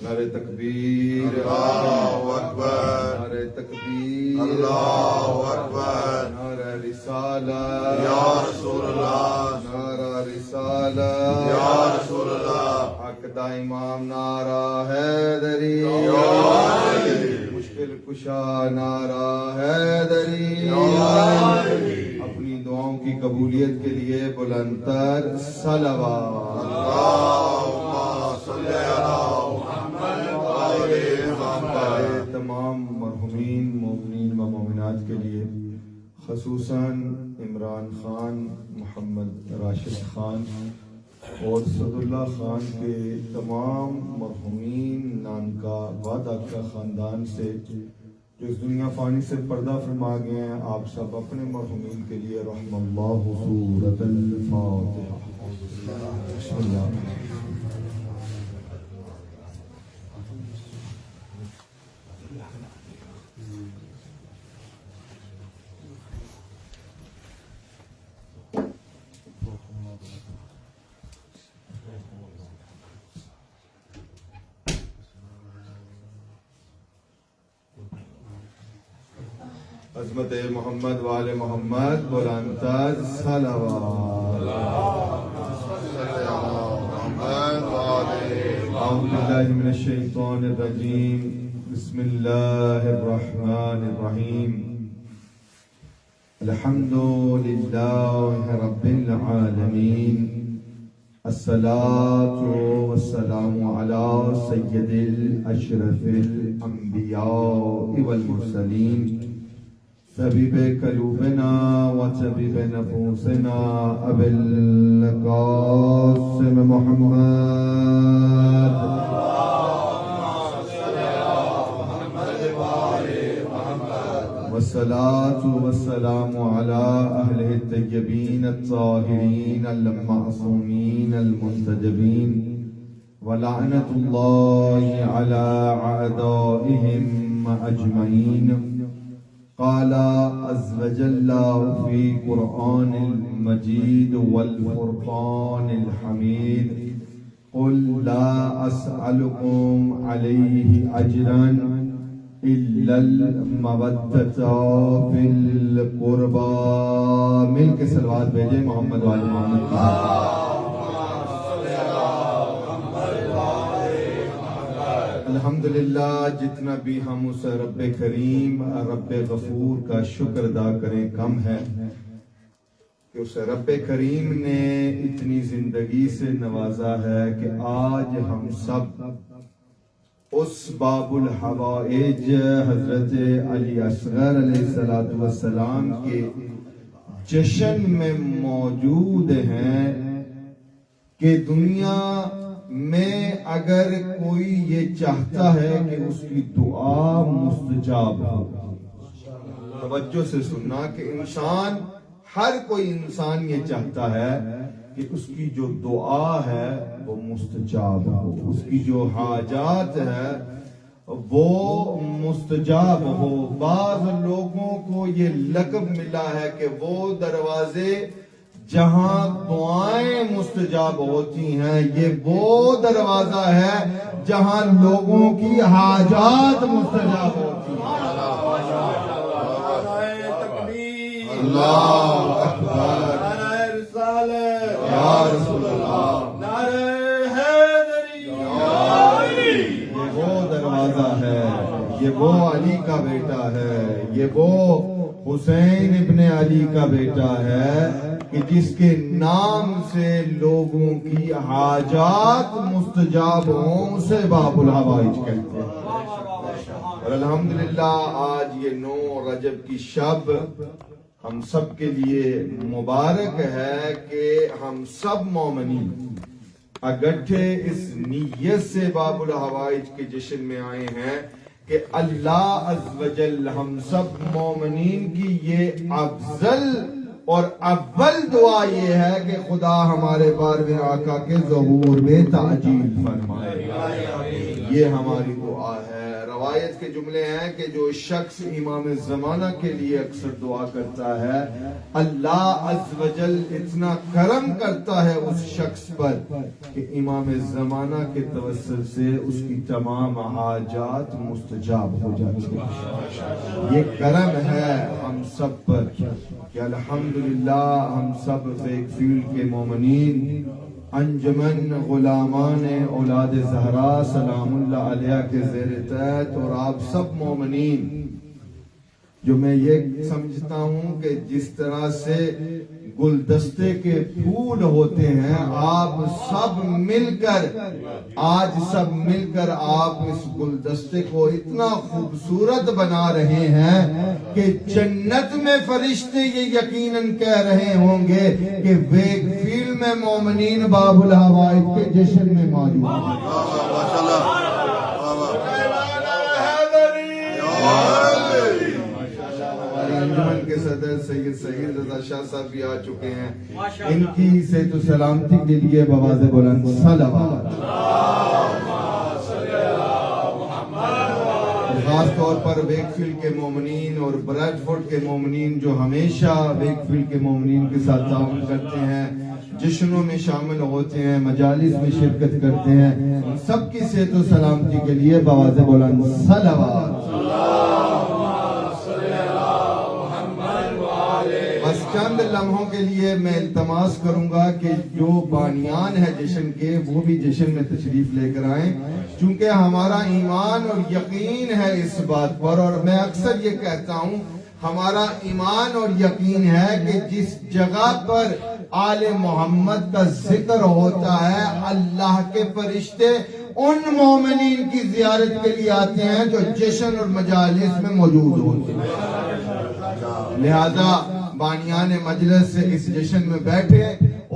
نعرہ تکبیر اللہ اکبر، نعرہ تکبیر اللہ اکبر، نعرہ رسالت یا رسول اللہ، نعرہ رسالت یا رسول اللہ، حق دا امام نعرہ حیدری یا علی، مشکل کشا نعرہ حیدری یا علی، اپنی دعاؤں کی قبولیت کے لیے بلند تر صلوات اللہم صلی علی محمد وعلی محمد۔ تمام مرحومین مومنین و مومنات کے لیے خصوصاً عمران خان، محمد راشد خان اور صد اللہ خان کے تمام مرحومین نانکا واداکا خاندان سے جو اس دنیا فانی سے پردہ فرما گئے ہیں، آپ سب اپنے مرحومین کے لیے رحم اللہ سورۃ الفاتحہ۔ بسم اللہ۔ عظمت محمد وآل محمد بلند تر صلوات۔ اعوذ باللہ من الشیطان الرجیم، بسم اللہ الرحمن الرحیم، الحمد للہ رب العالمین، الصلاة والسلام علی سید الاشرف الانبیاء والمرسلین، طبیب قلوبنا و طبیب نفوسنا ابی القاسم محمد والصلاة والسلام علی اہلہ الطیبین الطاہرین المعصومین المنتجبین ولعنت اللہ علی اعدائہم اجمعین۔ قال عز وجل في قرآن المجيد والفرقان الحميد، قل لا أسألكم عليه أجرا إلا المودة في القربى۔ مل کے صلوات بھیجے محمد وآل محمد۔ الحمدللہ، جتنا بھی ہم اس رب کریم رب غفور کا شکر ادا کریں کم ہے کہ اس رب کریم نے اتنی زندگی سے نوازا ہے کہ آج ہم سب اس باب الحوائج حضرت علی اصغر علیہ السلام کے جشن میں موجود ہیں کہ دنیا میں اگر کوئی یہ چاہتا ہے کہ اس کی دعا مستجاب ہو، توجہ سے سننا کہ ہر کوئی انسان یہ چاہتا ہے کہ اس کی جو دعا ہے وہ مستجاب ہو، اس کی جو حاجات ہے وہ مستجاب ہو۔ بعض لوگوں کو یہ لقب ملا ہے کہ وہ دروازے جہاں دعائیں مستجاب ہوتی ہیں، یہ وہ دروازہ ہے جہاں لوگوں کی حاجات مستجاب ہوتی ہیں۔ اللہ اکبر، نعرہ رسالت، یا رسول اللہ، نعرہ حیدری، یا علی۔ یہ وہ دروازہ ہے، یہ وہ علی کا بیٹا ہے، یہ وہ حسین ابن علی کا بیٹا ہے کہ جس کے نام سے لوگوں کی حاجات مستجاب ہوں، اسے باب الحوائج کہتے ہیں۔ اور الحمدللہ آج یہ 9 رجب کی شب ہم سب کے لیے مبارک ہے کہ ہم سب مومنین اگٹھے اس نیت سے باب الحوائج کے جشن میں آئے ہیں کہ اللہ عز و جل ہم سب مومنین کی یہ افضل اور اول دعا یہ ہے کہ خدا ہمارے بارہویں آقا کے ظہور میں تعجیل فرمائے. یہ ہماری دعا ہے. روایت کے جملے ہیں کہ جو شخص امام زمانہ کے لیے اکثر دعا کرتا ہے اللہ عز و جل اتنا کرم کرتا ہے اس شخص پر کہ امام زمانہ کے توسل سے اس کی تمام حاجات مستجاب ہو جاتی ہیں. یہ کرم ہے ہم سب پر کہ الحمدللہ ہم سب ویکفیلڈ کے مومنین انجمن غلامان اولاد زہرا سلام اللہ علیہ کے زیر تحت اور آپ سب مومنین جو میں یہ سمجھتا ہوں کہ جس طرح سے گلدستے کے پھول ہوتے ہیں آپ سب مل کر آپ اس گلدستے کو اتنا خوبصورت بنا رہے ہیں کہ جنت میں فرشتے یہ یقیناً کہہ رہے ہوں گے کہ ویکفیلڈ میں مومنین باب الحوائج کے جشن میں موجود ہیں. انجمن کے صدر سید سعید رضا شاہ صاحب بھی آ چکے ہیں. ان کی صحت و سلامتی کے لیے بآواز بلند صلوات. خاص طور پر ویکفیلڈ کے مومنین اور بریڈ فورڈ کے مومنین جو ہمیشہ ویکفیلڈ کے مومنین کے ساتھ تعاون کرتے ہیں, جشنوں میں شامل ہوتے ہیں, مجالس میں شرکت کرتے ہیں, سب کی صحت و سلامتی کے لیے بآواز بلند صلوات. بس چند لمحوں کے لیے میں التماس کروں گا کہ جو بانیان ہے جشن کے وہ بھی جشن میں تشریف لے کر آئیں, چونکہ ہمارا ایمان اور یقین ہے اس بات پر, اور میں اکثر یہ کہتا ہوں ہمارا ایمان اور یقین ہے کہ جس جگہ پر آل محمد کا ذکر ہوتا ہے اللہ کے فرشتے ان مومنین کی زیارت کے لیے آتے ہیں جو جشن اور مجالس میں موجود ہوتے ہیں. لہذا بانیان مجلس سے اس جشن میں بیٹھے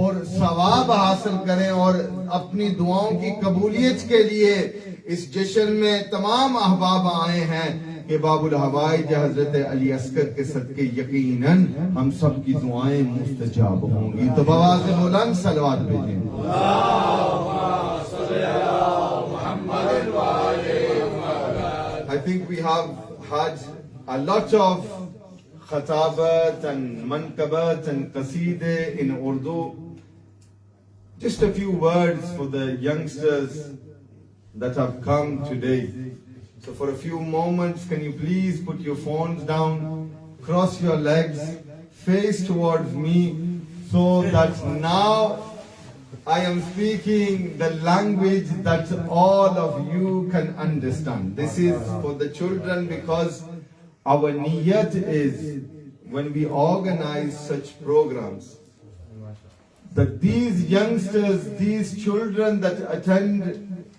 اور ثواب حاصل کریں, اور اپنی دعاؤں کی قبولیت کے لیے اس جشن میں تمام احباب آئے ہیں کہ باب الحوائج حضرت علی اصغر کے صدقے یقیناً ہم سب کی دعائیں مستجاب ہوں گی. تو بآواز بلند صلوات بھیجیں. I think we have had a lot of khatabat and mankabat and qaseed in Urdu. Just a few words for the youngsters that have come today. So for a few moments, can you please put your phones down, cross your legs, face towards me, so that now I am speaking the language that all of you can understand. This is for the children because our niyat is when we organize such programs that these youngsters, these children that attend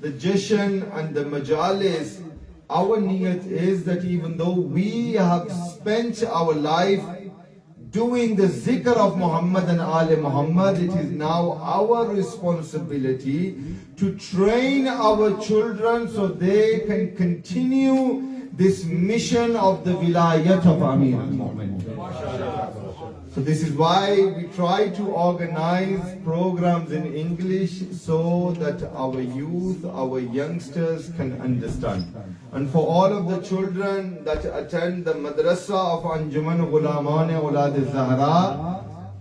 the Jashan and the Majalis, our niyat is that even though we have spent our life doing the zikr of Muhammad and Ali Muhammad, it is now our responsibility to train our children so they can continue this mission of the vilayat of Amir al-Mu'minin. So this is why we try to organize programs in English so that our youth, our youngsters can understand. And for all of the children that attend the madrasa of Anjuman Wakefield,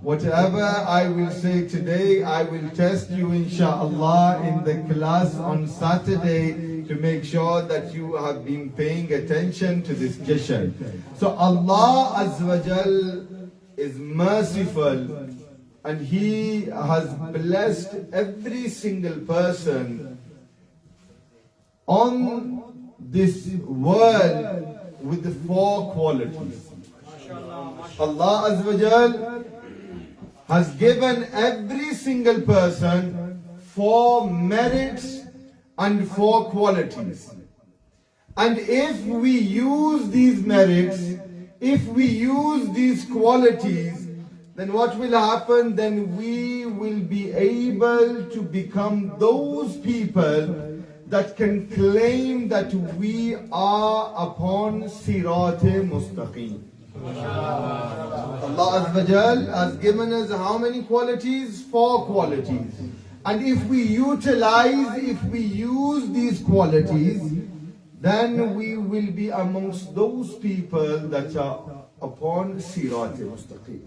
whatever I will say today, I will test you inshallah in the class on Saturday to make sure that you have been paying attention to this Jashan. So Allah Azza wa Jal is merciful and He has blessed every single person on this world with the 4 qualities. Allah Azza wa Jal has given every single person 4 merits and 4 qualities. And if we use these merits, if we use these qualities, then what will happen? Then we will be able to become those people that can claim that we are upon Sirat-e Mustaqim. Allah Azza wa Jal has given us how many qualities? 4 qualities. And if we utilize, if we use these qualities, then we will be amongst those people that are upon Sirat Mustaqim.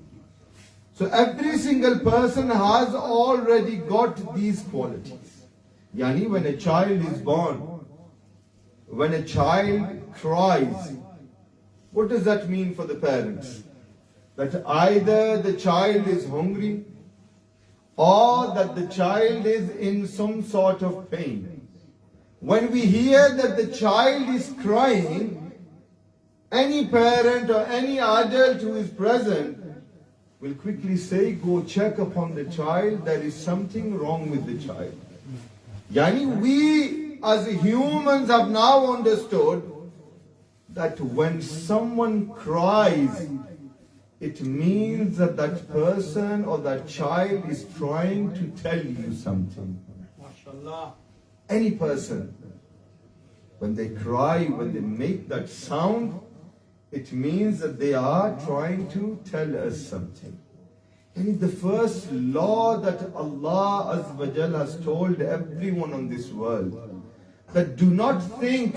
So every single person has already got these qualities. Yani when a child is born, when a child cries, what does that mean for the parents? That either the child is hungry or that the child is in some sort of pain. When we hear that the child is crying, any parent or any adult who is present will quickly say, go check upon the child, there is something wrong with the child. Yani we as humans have now understood that when someone cries, it means that that person or that child is trying to tell you something. Any person, when they cry, when they make that sound, it means that they are trying to tell us something. And the first law that Allah Azza wa Jal has told everyone on this world, that do not think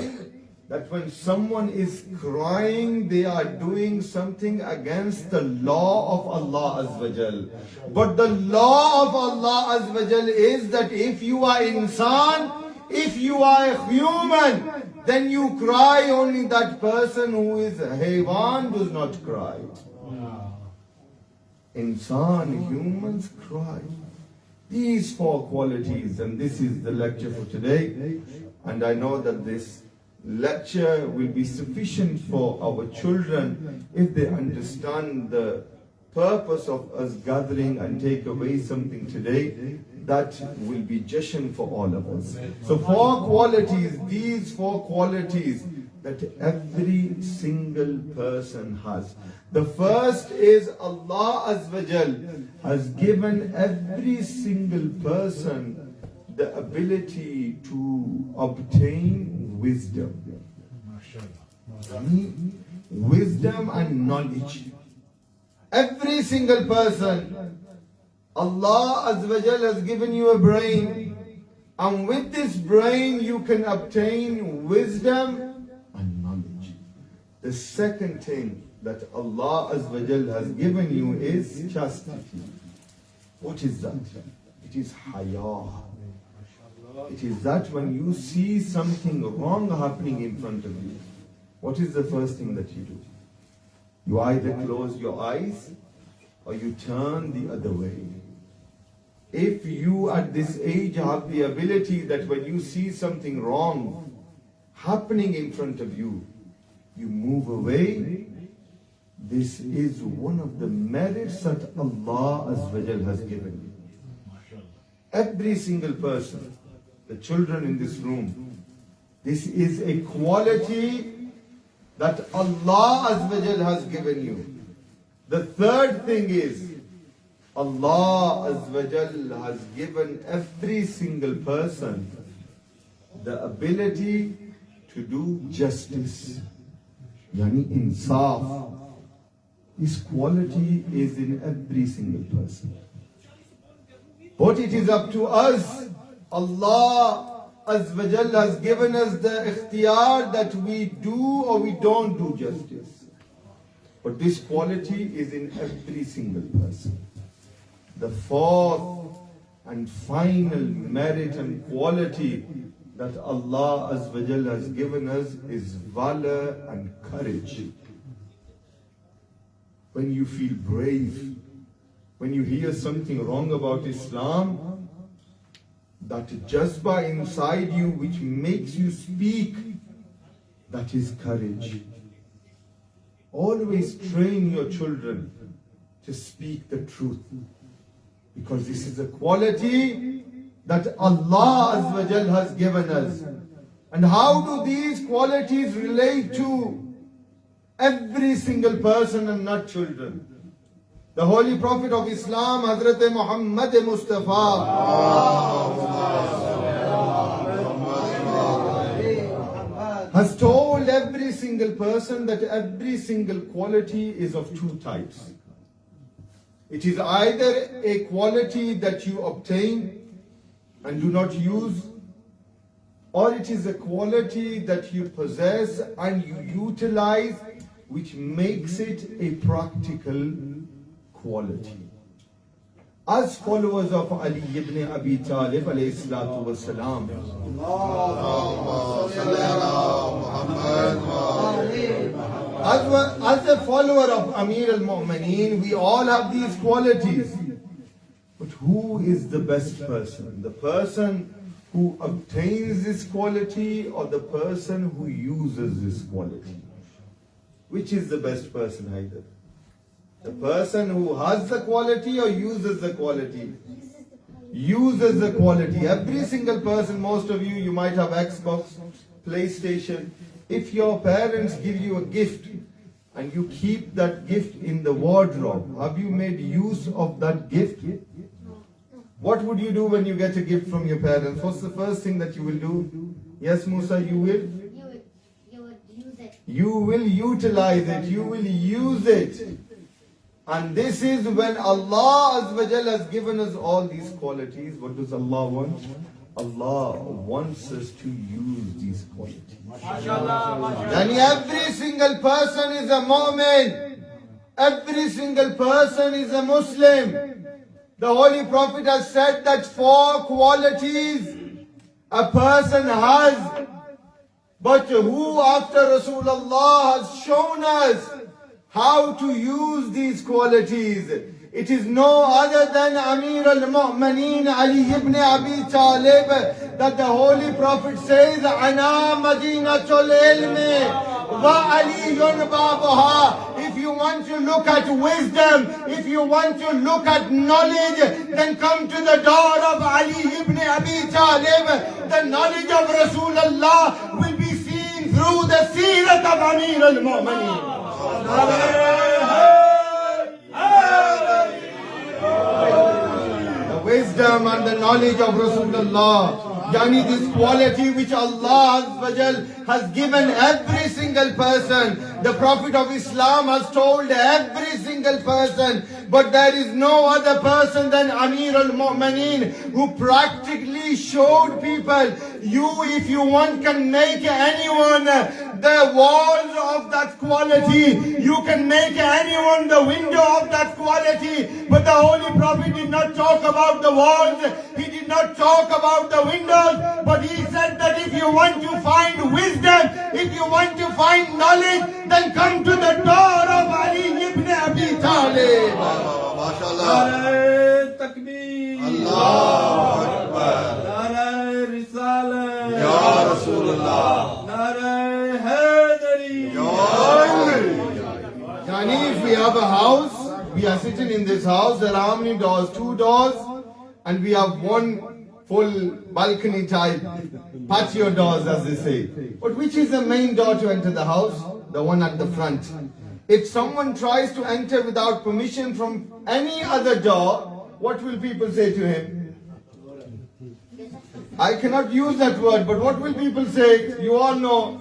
that when someone is crying, they are doing something against the law of Allah Azza wa Jal. But the law of Allah Azza wa Jal is that if you are insan, if you are a human, then you cry. Only that person who is a haywan does not cry. Insan, humans cry. These 4 qualities, and this is the lecture for today. And I know that this lecture will be sufficient for our children if they understand the purpose of us gathering and take away something today. That will be Jashan for all of us. So 4 qualities, these 4 qualities that every single person has. The first is Allah Azza wa Jal has given every single person the ability to obtain wisdom. Wisdom and knowledge. Every single person, Allah Azza wa Jal has given you a brain, and with this brain you can obtain wisdom and knowledge. The second thing that Allah Azza wa Jal has given you is chastity. What is that? It is haya. It is that when you see something wrong happening in front of you, what is the first thing that you do? You either close your eyes or you turn the other way. If you at this age have the ability that when you see something wrong happening in front of you, you move away, this is one of the merits that Allah Azza wa Jal has given you. Every single person, the children in this room, this is a quality that Allah Azza wa Jal has given you. The third thing is, Allah Azza wa Jal has given every single person the ability to do justice. Yani insaf. This quality is in every single person. But it is up to us. Allah Azza wa Jal has given us the ikhtiyar that we do or we don't do justice. But this quality is in every single person. The fourth and final merit and quality that Allah Azza wa Jal has given us is valor and courage. When you feel brave, when you hear something wrong about Islam, that jazba inside you which makes you speak, that is courage. Always train your children to speak the truth, because this is a quality that Allah Azza wa Jal has given us. And how do these qualities relate to every single person and not children? The Holy Prophet of Islam, Hazrat Muhammad Mustafa, has told every every single person that every single quality is of two types. It is either a quality that you obtain and do not use, or it is a quality that you possess and you utilize, which makes it a practical quality. As followers of Ali ibn Abi Talib alayhi salatu wa salam, as a follower of Amir al-Mu'mineen, we all have these qualities. But who is the best person? The person who obtains this quality or the person who uses this quality? Which is the best person, either? The person who has the quality or uses the quality? Uses the quality. Every single person, most of you might have Xbox, PlayStation. If your parents give you a gift and you keep that gift in the wardrobe, have you made use of that gift? What would you do when you get a gift from your parents? What's the first thing that you will do? Yes, Musa, you will? You would use it. You will utilize it. You will use it. And this is when Allah Azza wa Jalla has given us all these qualities. What does Allah want? Allah wants us to use these qualities. And every single person is a mu'min. Every single person is a Muslim. The Holy Prophet has said that 4 qualities a person has. But who after Rasulullah has shown us how to use these qualities? It is no other than Amir al-Mu'mineen Ali ibn Abi Talib, that the Holy Prophet says, Ana Madinatul Ilmi wa Aliyun Babuha. If you want to look at wisdom, if you want to look at knowledge, then come to the door of Ali ibn Abi Talib. The knowledge of Rasulullah will be seen through the seerat of Amir al-Mu'mineen. The wisdom and the knowledge of Rasulullah, yani this quality which Allah Azza wa Jal has given every single person. The Prophet of Islam has told every single person, but there is no other person than Amir al-Mu'mineen who practically showed people, you if you want can make anyone the walls of that quality, you can make anyone the window of that quality. But the Holy Prophet did not talk about the walls, he did not talk about the windows, but he said that if you want to find wisdom, if you want to find knowledge, then come to the door of Ali ibn Abi Talib. Nare Takbir, Allahu Akbar, Nare Risalah, Ya Rasulullah, Nare Haidari, Yani if we have a house, we are sitting in this house, there are how many doors? 2 doors, and we have 1 full balcony type patio doors, as they say. But which is the main door to enter the house? The one at the front. If someone tries to enter without permission from any other door, what will people say to him? I cannot use that word, but what will people say? You all know.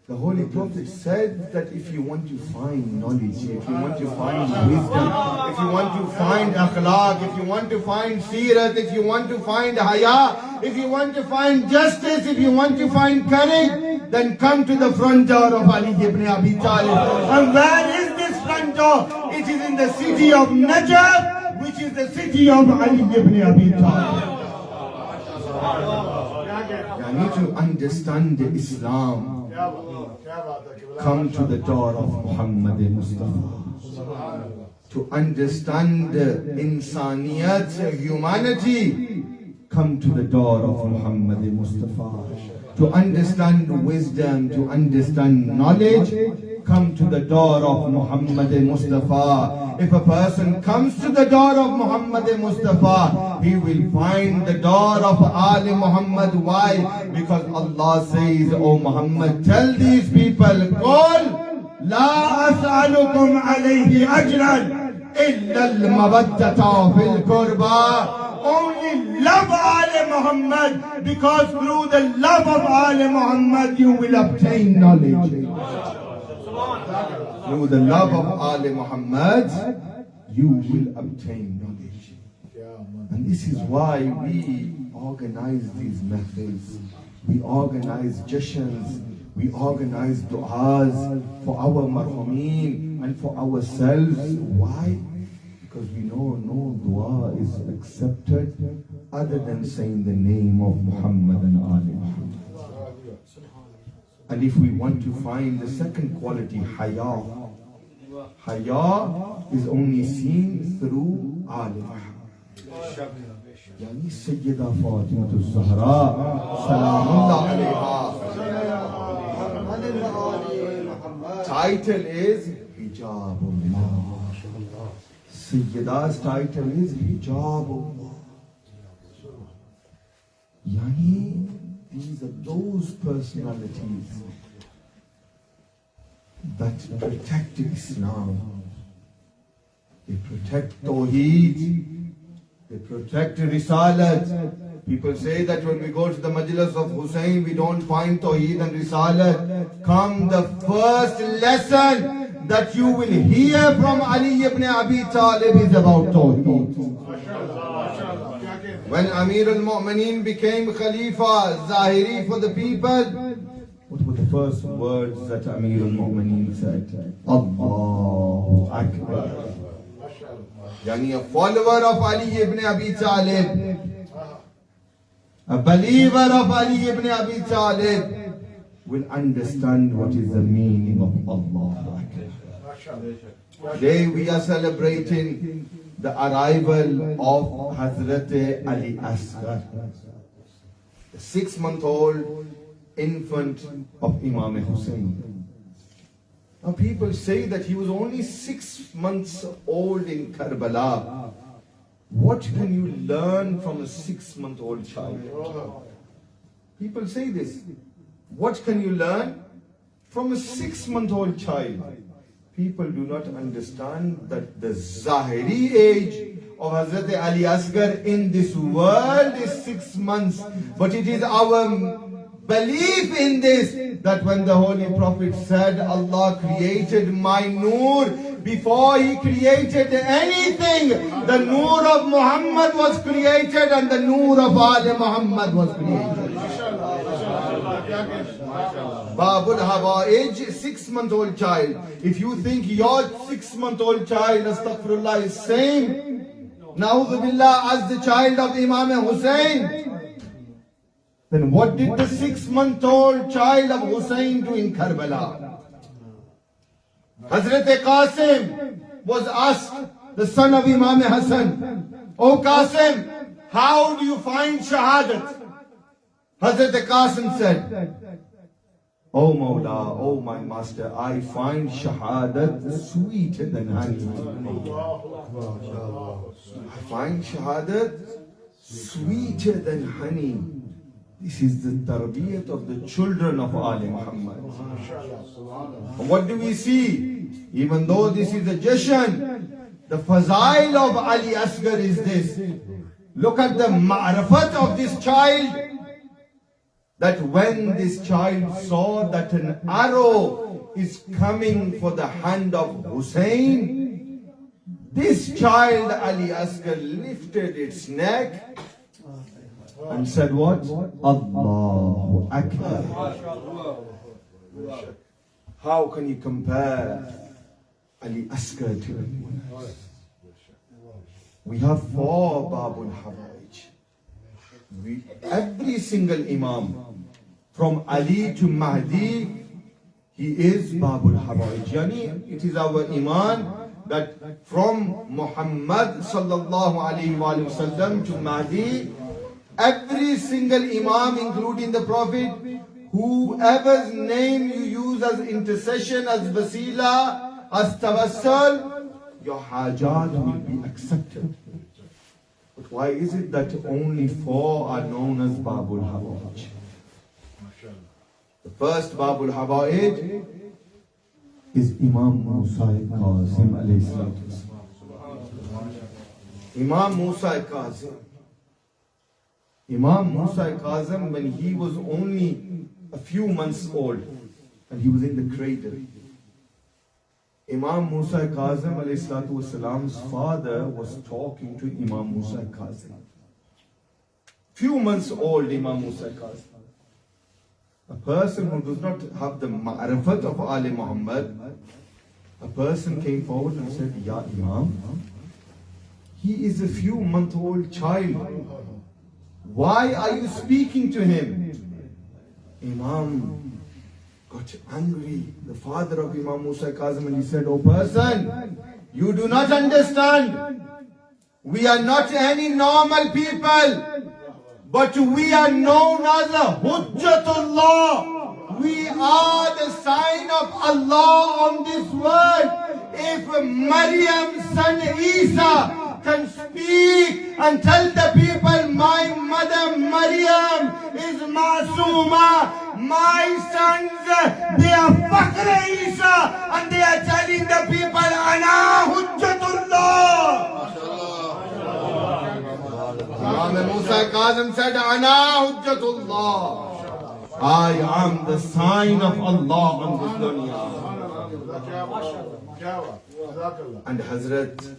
The Holy Prophet said that if you want to find knowledge, if you want to find wisdom, if you want to find akhlaq, if you want to find seerat, if you want to find haya, if you want to find justice, if you want to find courage, then come to the front door of Ali ibn Abi Talib. And where is this front door? It is in the city of Najaf, which is the city of Ali ibn Abi Talib. You need to understand Islam. Come to the door of Muhammad Mustafa. To understand insaniyat, humanity, come to the door of Muhammad Mustafa. To understand wisdom, to understand knowledge, come to the door of Muhammad Mustafa. If a person comes to the door of Muhammad Mustafa, he will find the door of Ali Muhammad. Why? Because Allah says, O Muhammad, tell these people, قُلْ لَا أَسْأَلُكُمْ عَلَيْهِ أَجْرًا إِلَّا الْمَوَدَّةَ فِي الْقُرْبَى only love Ali Muhammad, because through the love of Ali Muhammad you will obtain knowledge. Through the love of Ali Muhammad you will obtain knowledge. And this is why we organize these methods. We organize Jashans, we organize du'as for our marhumeen and for ourselves. Why? Because we know no dua is accepted other than saying the name of Muhammad and Ali Muhammad. And if we want to find the second quality, haya. Haya is only seen through Ali Muhammad. Yani Sayyida Fatima Zahra, Salam, Allah, عليها. Title is Hijabullah. Sayyida's title is Hijabullah. Yani these are those personalities that protect Islam. They protect Tawheed. They protect Risalat. People say that when we go to the Majlis of Hussain, we don't find Tawheed and Risalat. Come, the first lesson that you will hear from Ali ibn Abi Talib is about Tawheed. When Amir al-Mu'mineen became Khalifa, Zahiri for the people, what were the first words that Amir al-Mu'mineen said? Allahu Akbar. Yani a follower of Ali ibn Abi Talib, a believer of Ali ibn Abi Talib will understand what is the meaning of Allah. Today we are celebrating the arrival of Hazrat Ali Asghar, the 6-month-old infant of Imam Hussain. Now people say that he was only 6 months old in Karbala. What can you learn from a 6-month-old child? People say this. What can you learn from a 6-month-old child? People do not understand that the Zahiri age of Hazrat Ali Asghar in this world is 6 months. But it is our belief in this, that when the Holy Prophet said, Allah created my Noor, before he created anything, the Noor of Muhammad was created and the Noor of Ali Muhammad was created. Babul Hawaij, 6-month-old child. If you think your 6-month-old child, astaghfirullah, is same, na'udhu billah, as the child of Imam Hussain, then what did the 6-month-old child of Hussain do in Karbala? Hazrat Qasim was asked, the son of Imam Hassan, "O Qasim, how do you find Shahadat?" Hazrat Qasim said, "O Mawla, O my master, I find Shahadat sweeter than honey." I find Shahadat sweeter than honey. This is the tarbiyat of the children of Ali Muhammad. And what do we see? Even though this is a Jashan, the fazail of Ali Asghar is this. Look at the ma'rifat of this child. That when this child saw that an arrow is coming for the hand of Hussain, this child Ali Asghar lifted its neck and said what? Allahu Akbar. How can you compare Ali Asghar to anyone else? We have 4 Babul Hawaij. Every single Imam, from Ali to Mahdi, he is Babul Hawaij. Yani, it is our Iman that from Muhammad sallallahu alayhi wa sallam to Mahdi, every single Imam, including the Prophet, whoever's name you use as intercession, as wasila, as tawassul, your hajat will be accepted. But why is it that only 4 are known as Babul Hawaij? The first Babul Hawaij is Imam Syed Qasim alayhi salam. Imam Syed Qasim. Imam Musa Kazim, when he was only a few months old and he was in the cradle, Imam Musa Kazim ﷺ's father was talking to Imam Musa Kazim. Few months old Imam Musa Kazim. A person who does not have the ma'rifat of Ali Muhammad, a person came forward and said, Ya Imam, he is a few month old child. Why are you speaking to him? Imam got angry, the father of Imam Musa Kazim, and he said, oh person, you do not understand. We are not any normal people, but we are known as a Hujjatullah. We are the sign of Allah on this world. If Maryam's son Isa can speak and tell the people, my mother Maryam is Masuma, my sons, they are Fakr Isa, and they are telling the people, Ana Hujjatullah. Imam Musa Kazim said, Ana Hujjatullah. I am the sign of Allah on this dunya. And Hazrat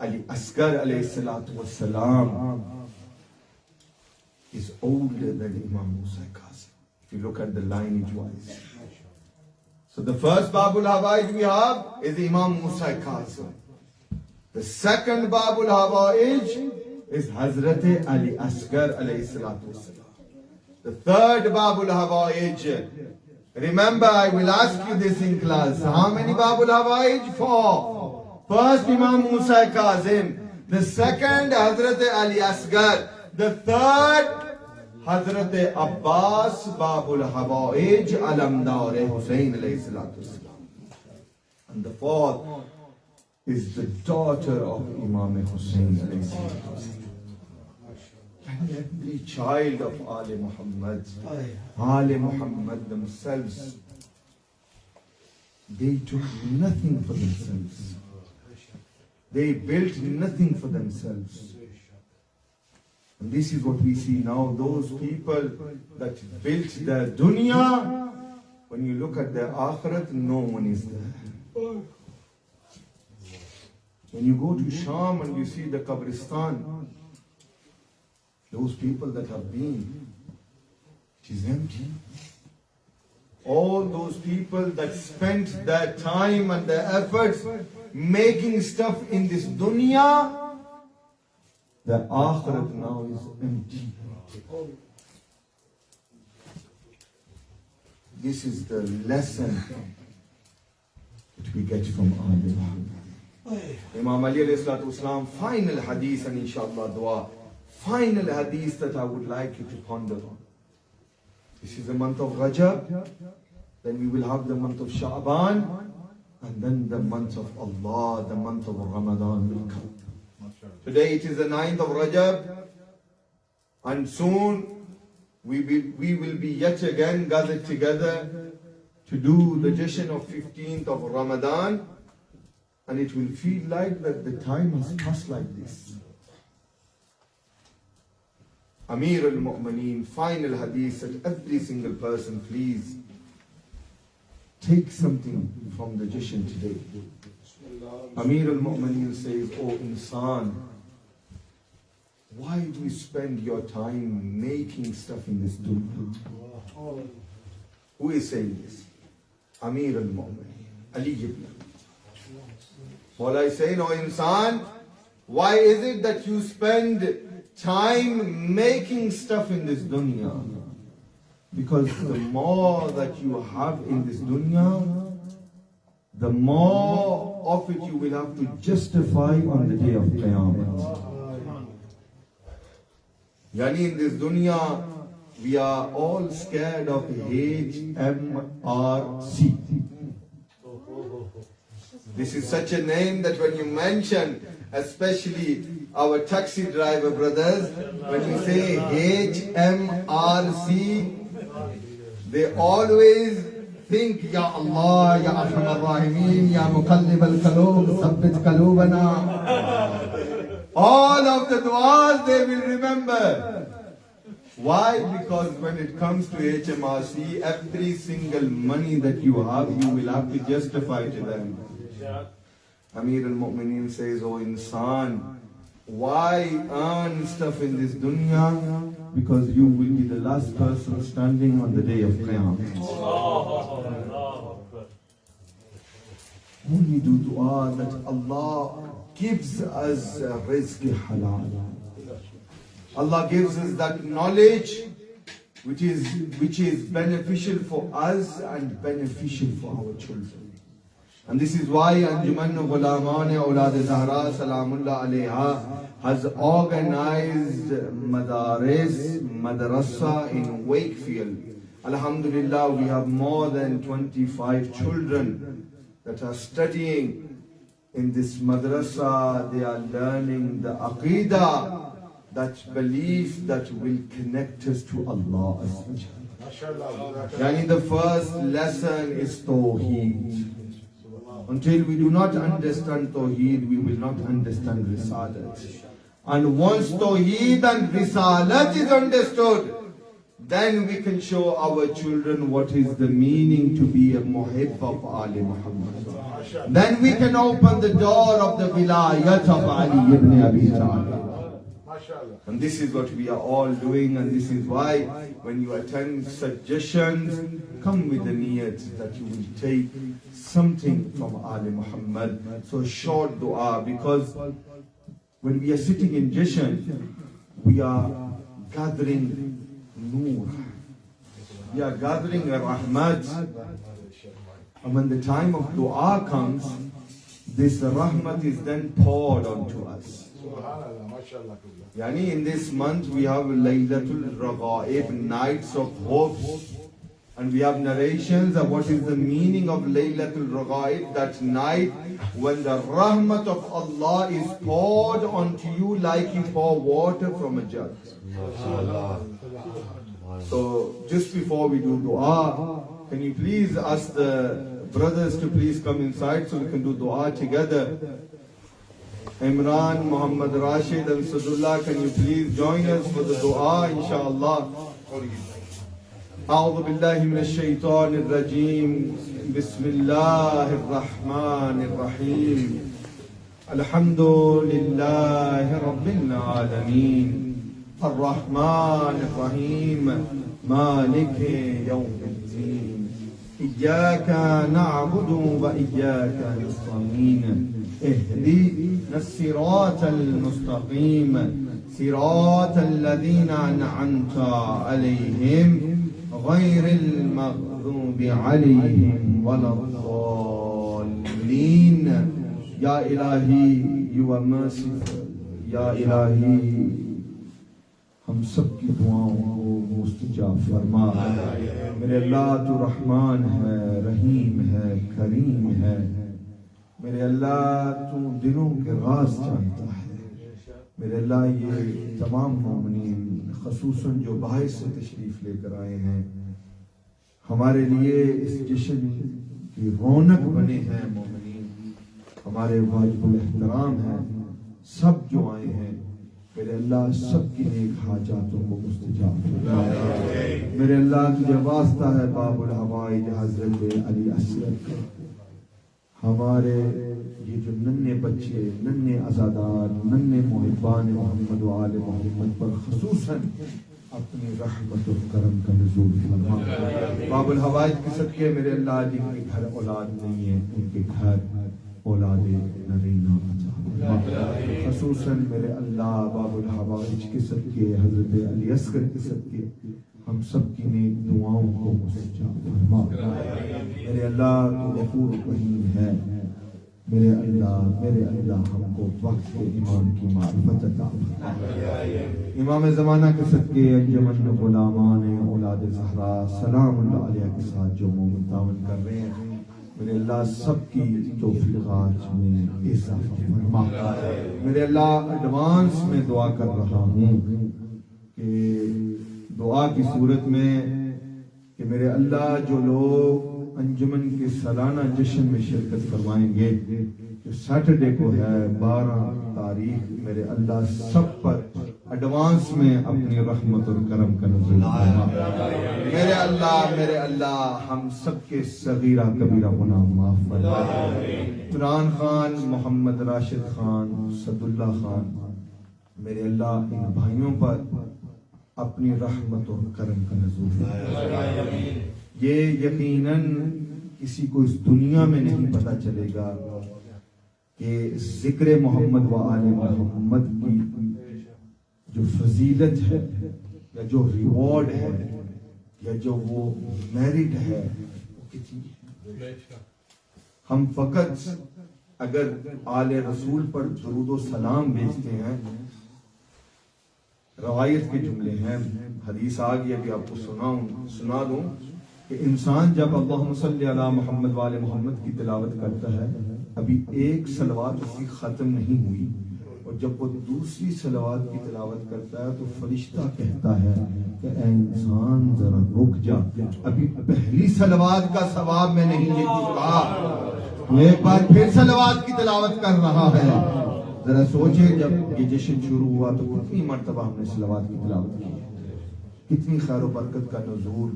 Asghar alayhi salatu wassalam is older than Imam Musa Kazim, if you look at the lineage wise. So the first Babul Hawaij we have is Imam Musa Kazim. The second Babul Hawaij is Hazrat Ali Asghar alayhi salatu wassalam. The third Babul Hawaij, remember I will ask you this in class, how many Babul Hawaij? 4. First Imam Musa Kazim, the second Hazrat Ali Asghar, the third Hazrat Abbas Babul Hawaij Alamdar Hussain alayhi salatu wassalam. And the fourth is the daughter of Imam Hussain alayhi salatu wassalam. Every child of Ali Muhammad themselves, they took nothing for themselves. They built nothing for themselves. And this is what we see now, those people that built their dunya, when you look at their akhirat, no one is there. When you go to Sham and you see the Qabristan, those people that have been, it is empty. All those people that spent their time and their efforts making stuff in this dunya, the akhirat now is empty. This is the lesson that we get from Ali. Imam Ali alayhi salatu wasalam, final hadith and inshallah dua. Final hadith that I would like you to ponder on. This is the month of Rajab, then we will have the month of Sha'ban, and then the month of Allah, the month of Ramadan will come. Today it is the 9th of Rajab, and soon we will be yet again gathered together to do the Jashan of 15th of Ramadan, and it will feel like that the time has passed like this. Amir al-Mu'mineen, final hadith that every single person, please take something from the Jashan today. Amir al-Mu'mineen says, oh insan, why do you spend your time making stuff in this dunya? Who is saying this? Amir al-Mu'mineen, Ali ibn. Mola is saying, oh insan, why is it that you spend time making stuff in this dunya? Because the more that you have in this dunya, the more of it you will have to justify on the day of Qiyamah. Yani in this dunya, we are all scared of HMRC. This is such a name that when you mention, especially our taxi driver brothers, when you say HMRC, they always think, Ya Allah, Ya Arhamar Rahimeen, Ya Muqallib al-Qaloob, Thabbit Qaloobana. All of the du'as they will remember. Why? Because when it comes to HMRC, every single money that you will have to justify to them. Amir al-Mu'mineen says, oh insan, why earn stuff in this dunya? Because you will be the last person standing on the day of Qiyamah. Only do dua that Allah gives us rizq halal. Allah gives us that knowledge which is beneficial for us and beneficial for our children. And this is why Anjuman غلامان-E-AULAD-E-ZAHRA سلام عليها has organized madrasa in Wakefield. Alhamdulillah, we have more than 25 children that are studying in this madrasa. They are learning the aqidah, that belief that will connect us to Allah. Yani the first lesson is Tawheed. Until we do not understand Tawheed, we will not understand Risalat. And once Tawheed and Risalat is understood, then we can show our children what is the meaning to be a muhibb of Ali Muhammad. Then we can open the door of the wilayat of Ali ibn Abi Talib. And this is what we are all doing, and this is why when you attend suggestions, come with the niyat that you will take something from Ali Muhammad. So short dua, because when we are sitting in Jashan, we are gathering Noor. We are gathering Rahmat. And when the time of dua comes, this Rahmat is then poured onto us. Yani in this month we have Laylatul Raghaib, nights of hopes. And we have narrations of what is the meaning of Laylatul Raghaib, that night when the rahmat of Allah is poured onto you like you pour water from a jug. So just before we do dua, can you please ask the brothers to please come inside so we can do dua together. Imran, Muhammad Rashid and Sadullah, can you please join us for the dua, inshallah. أعوذ بالله من الشيطان الرجيم بسم الله الرحمن الرحيم الحمد لله رب العالمين الرحمن الرحيم مالك يوم الدين إياك نعبد وإياك نستعين اهدنا الصراط المستقيم صراط الذين أنعمت عليهم غير المغضوب عليهم ولا الضالين. Ya Ilahi, you are merciful. Ya Ilahi, ہم سب کی دعاؤں کو مستجاب فرما. میرے اللہ تو رحمان ہے، رحیم ہے، کریم ہے. میرے اللہ تو دلوں کے راز جانتا ہے. میرے اللہ یہ تمام مومنین خصوصاً جو باہر سے تشریف لے کر آئے ہیں، ہمارے لیے اس جشن کی رونق بنے ہیں. مومنین ہمارے واجب الاحترام ہیں. سب جو آئے ہیں میرے اللہ سب کی نیک حاجاتوں کو مستجاب فرمائے. میرے اللہ تجھے واسطہ ہے باب الحوائج حضرت علی اصغر کا. ہمارے یہ جو ننھے بچے، ننھے عزادار، ننھے محبان محمد و آل محمد پر خصوصاً اپنی رحمت و کرم کا نزول فرما. باب الحوائج کے صدقے میرے اللہ جن کے گھر اولاد نہیں ہے ان کے گھر اولاد نرینہ عطا فرما. خصوصاً میرے اللہ باب الحوائج کے صدقے حضرت علی اصغر کے صدقے ہم سب کی نیک دعاؤں کو مستجاب فرما. میرے اللہ تو غفور رحیم ہے. میرے اللہ ہم کو وقت کے امام کی معرفت عطا فرما. امام زمانہ کے صدقے انجمن غلامان-E-AULAD-E-ZAHRA سلام اللہ علیہ کے ساتھ جو مومن تعاون کر رہے ہیں، میرے اللہ سب کی توفیقات میں اضافہ فرما. میرے اللہ ایڈوانس میں دعا کر رہا ہوں کہ دعا کی صورت میں کہ میرے اللہ جو لوگ انجمن کے سالانہ جشن میں شرکت کروائیں گے، جو سیٹرڈے کو ہے 12 تاریخ، میرے اللہ سب پر ایڈوانس میں اپنی رحمت اور کرم کا نزول فرما۔ میرے اللہ ہم سب کے صغیرہ کبیرہ گناہ معاف فرما۔ عمران خان، محمد راشد خان، صد اللہ خان، میرے اللہ ان بھائیوں پر اپنی رحمت اور کرم کا نزول فرما۔ یہ یقیناً کسی کو اس دنیا میں نہیں پتہ چلے گا کہ ذکر محمد و آل محمد کی جو فضیلت ہے یا جو ریوارڈ ہے یا جو وہ میرٹ ہے وہ کتنی ہے۔ ہم فقط اگر آل رسول پر درود و سلام بھیجتے ہیں، روایت کے جملے ہیں، حدیث آ گیا کہ آپ کو سنا دوں کہ انسان جب اللہم صلی علی محمد و آل محمد کی تلاوت کرتا ہے، ابھی ایک صلوات اس کی ختم نہیں ہوئی، اور جب وہ دوسری صلوات کی تلاوت کرتا ہے تو فرشتہ کہتا ہے کہ اے انسان ذرا رک جا، ابھی پہلی صلوات کا ثواب میں نہیں لے چکا، وہ ایک بار پھر صلوات کی تلاوت کر رہا ہے۔ ذرا سوچے جب یہ جشن شروع ہوا تو کتنی مرتبہ ہم نے صلوات کی تلاوت کی ہے، کتنی خیر و برکت کا نزول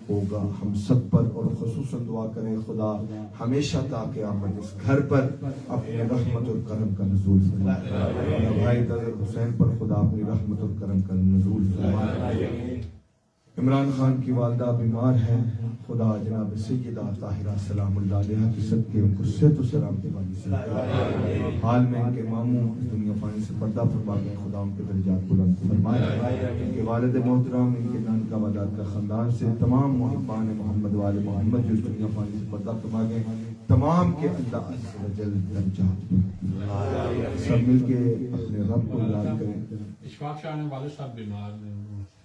ہوگا ہم سب پر، اور خصوصاً دعا کریں خدا ہمیشہ تا قیامت اس گھر پر اپنی رحمت اور کرم کا نزول فرمائے۔ بھائی حضرت حسین پر خدا اپنی رحمت اور کرم کا نزول فرمائے۔ عمران خان کی والدہ بیمار ہیں، خدا جناب سیدہ طاہرہ سلام اللہ علیہ کی صدقے ان کو صحت و سلامتی والی سے، حال میں ان کے ماموں اس دنیا فانی سے پردہ فرما گئے، خدا ان کے درجات بلند فرمائے۔ ان کے والد محترم، ان کے نان کا وداد کا خاندان سے تمام محبان محمد والے محمد جو اس دنیا فانی سے پردہ فرما گئے، تمام کے اللہ عز و جل درجات سب مل کے اپنے رب کو یاد کریں۔ اشفاق شاہ نے والد صاحب بیمار ہیں،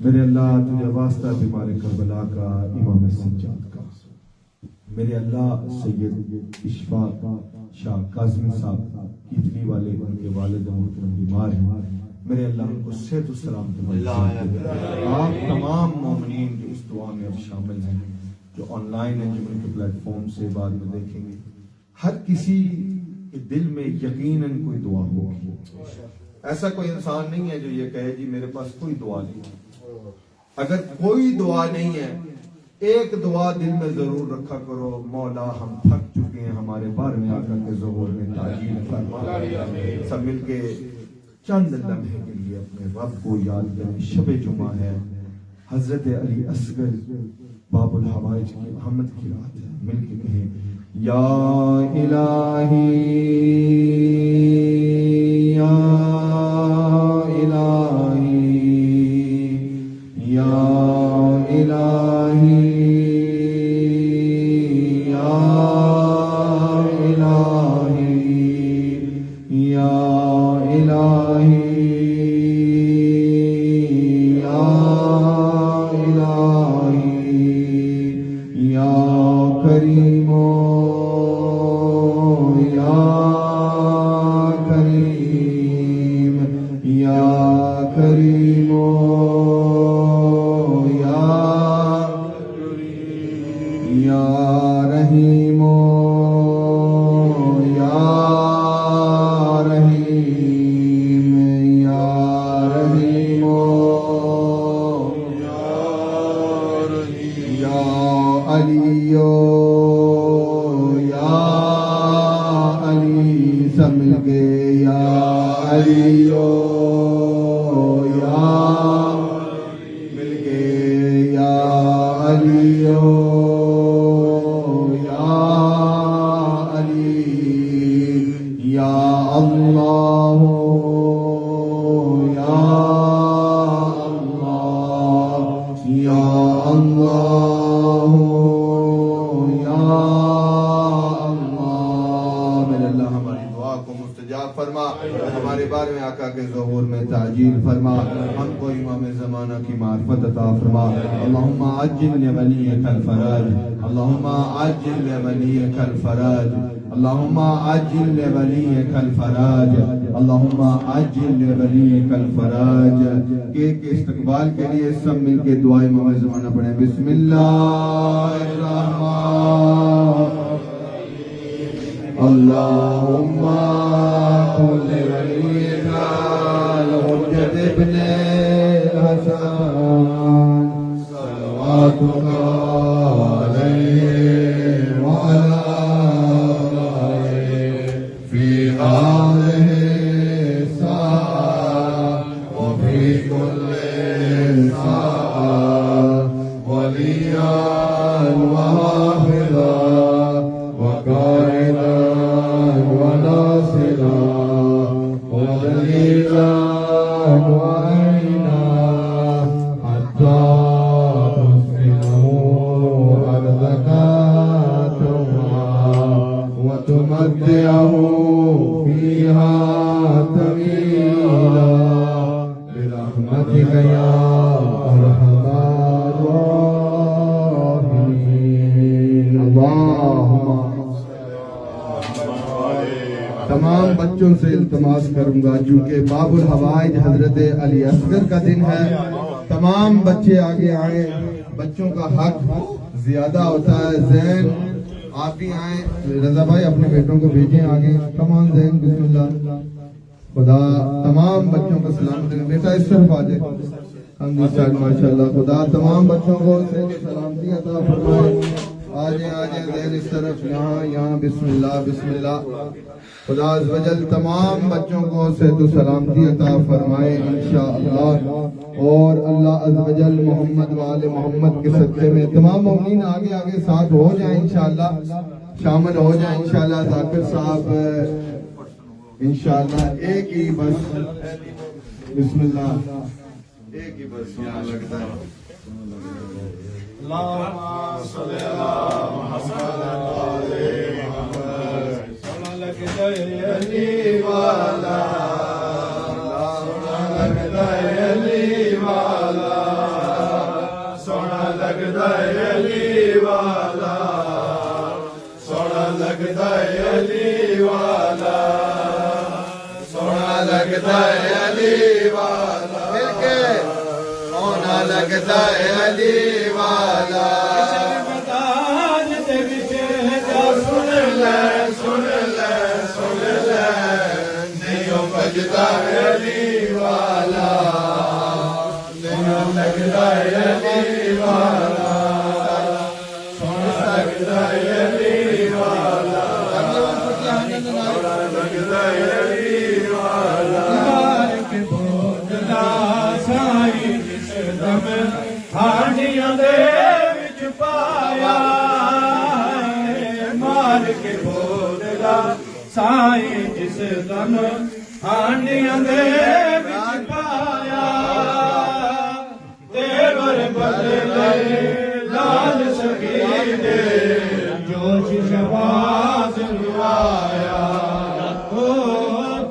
میرے اللہ تجھے واسطہ بیمار کربلا کا، امام سجاد کا، میرے اللہ سید اشفاق شاہ کاظمی صاحب کیتلی والے ان کے والد محترم بیمار ہیں، میرے اللہ ان کو صحت و سلامتی دے۔ آپ تمام مومنین جو اس دعا میں اب شامل ہیں، جو آن لائن انجمن کے پلیٹ فارم سے بعد میں دیکھیں گے، ہر کسی کے دل میں یقیناً کوئی دعا ہوگی۔ ایسا کوئی انسان نہیں ہے جو یہ کہے جی میرے پاس کوئی دعا نہیں۔ اگر کوئی دعا نہیں ہے، ایک دعا دل میں ضرور رکھا کرو، مولا ہم تھک چکے ہیں، ہمارے بار میں آقا کے ظہور میں تعجیل فرما۔ سب مل کے چند لمحے کے لیے اپنے رب کو یاد کریں۔ شب جمعہ ہے، حضرت علی اصغر باب الحوائج کی احمد کی رات ہے، مل کے کہیں یا الہی یا الہی یا الہی یا الہی یا الہی یا الہی یا کریم یا کریم یا کریم یا رحیم یا رحیم یا رحیم یا علی یا علی سب مل کے یا علی یا مل کے یا علی یا اللہ یا اللہ یا اللہ یا اللہ۔ میرے اللہ ہماری دعا کو مستجاب فرما، ہمارے بارے میں آقا کے ظہور میں تعجیل فرما، ہم کو امام زمانہ کی معرفت عطا فرما۔ اللہم عجل لولیک الفرج، اللہم عجل لولیک الفرج، اللہم عجل لولیک الفرج، اللہم عجل لولیک الفرج۔ کے استقبال کے لیے سب مل کے دعائیں امام زمانہ پڑھیں۔ بسم اللہ الرحمن اللہم تمام بچوں سے التماس کروں گا چونکہ باب الحوائج حضرت علی اصغر کا دن ہے، تمام بچے آگے آئیں، بچوں کا حق زیادہ ہوتا ہے۔ زین آپ بھی آئیں، رضا بھائی اپنے بیٹوں کو بھیجیں آگے، کمان زین بسم اللہ۔ خدا تمام بچوں کو سلام دیں، بیٹا اس طرف آ جائے، ماشاء اللہ، خدا تمام بچوں کو سلامتی عطا فرمائے۔ آ جائیں زین اس طرف، یہاں بسم اللہ بسم اللہ۔ خدا عز و جل تمام بچوں کو صحت و سلامتی عطا فرمائے انشاءاللہ، اور اللہ عز و جل محمد و آل محمد کے صدقے میں تمام مومنین آگے آگے ساتھ ہو جائیں انشاءاللہ، شامل ہو جائیں انشاءاللہ۔ ذاکر صاحب انشاءاللہ ایک ہی بس بسم اللہ، ایک ہی بس یہاں لگتا ہے۔ اللهم صل على محمد وعلى محمد سونا لگتا ہے علی والا، سونا لگتا ہے علی والا، سونا لگتا ہے علی والا، سونا لگتا ہے علی والا، سونا لگتا ہے علی والا، مل کے سونا لگتا ہے علی والا۔ سن لے سن لے سن لے نہیں بجتا ہے علی والا، نہیں لگتا ہے علی والا، سونا لگتا ہے علی والا، سونا لگتا ہے علی والا۔ سائی جس دم ہانڈیاں دے وچ پایا، مار کے بوتلا سائی جس دم ہانڈیاں دے وچ پایا، تیور بدلے لال سگی دے جوش شواز لوایا، او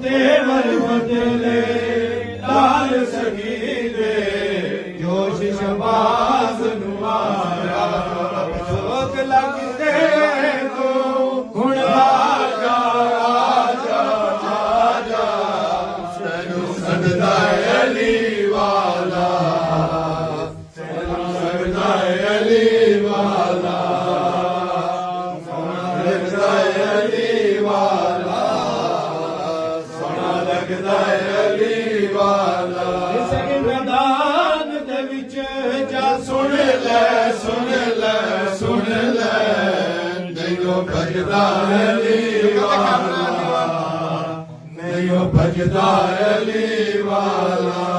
تیور بدلے لال سگی دے جوش شواز نوایا، جوک لگتے تو گن آجا آجا آجا، سنو سجدہ علی والا، سنو سجدہ علی والا، سونا لگتا ہے علی والا، سونا لگتا ہے علی والا۔ اس میدان دے وچ جا سن لے سن لے سن لے نہیں بجدا علی والا، نہیں بجدا علی والا،